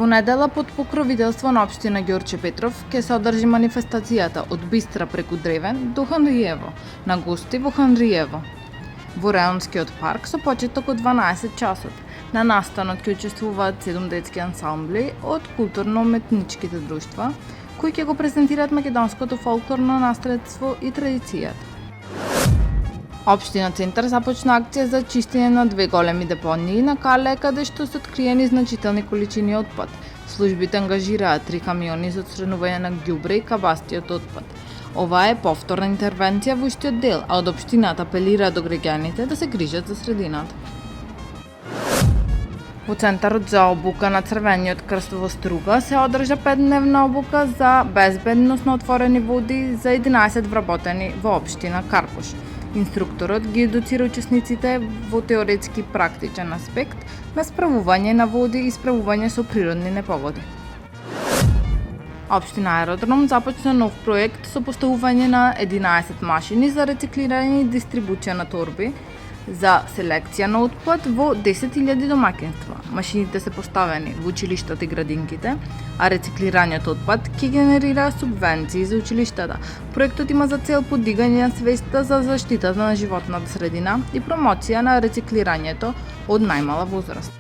недела под покровителство на општина Ѓорче Петров ќе се одржи манифестацијата од Бистра преку Древен до Ханриево на гости во Ханриево. Во Реонскиот парк со почеток од 12 часот. На настанот ќе учествуваат 7 детски ансамбли од културно-уметничките друштва, кои ќе го презентираат македонското фолклорно наследство и традицијата. Општина Центар започна акција за чистење на две големи депонии на Кале, каде што се откриени значителни количини отпад. Службите ангажираат 3 камиони за отстранување на ѓубре и кабастиот отпад. Ова е повторна интервенција во истиот дел, а од општината апелира до граѓаните да се грижат за средината. Во Центарот за обука на Црвениот крст во Струга се одржа 5-дневна обука за безбедност на отворени води за 11 вработени во општина Карпош. Инструкторот ги едуцира учесниците во теоретски практичен аспект на справување на води и справување со природни непогоди. Општина Аеродром започна нов проект со поставување на 11 машини за рециклирање и дистрибуција на торби за селекција на отпад во 10.000 домаќинства. Машините се поставени во училиштата и градинките, а рециклираниот отпад ќе генерира субвенции за училиштата. Проектот има за цел подигање на свеста за заштитата на животната средина и промоција на рециклирањето од најмала возраст.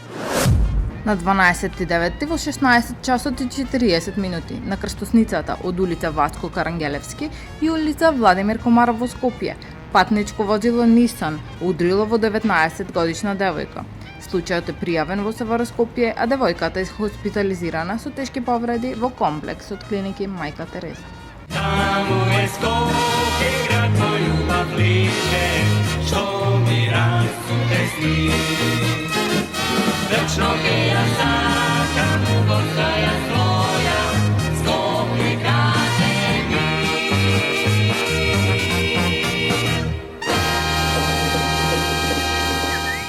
На 12.9 во 16 часот и 40 минути на крстосницата од улица Васко Карангелевски и улица Владимир Комаров во Скопје, патничко возило Нисан удрило во 19 годишна девојка. Случајот е пријавен во СВР Скопје, а девојката е хоспитализирана со тешки повреди во комплекс од клиники Мајка Тереза. Таму е Скопје, град мој љубав лише, што ми расте сни. Вечно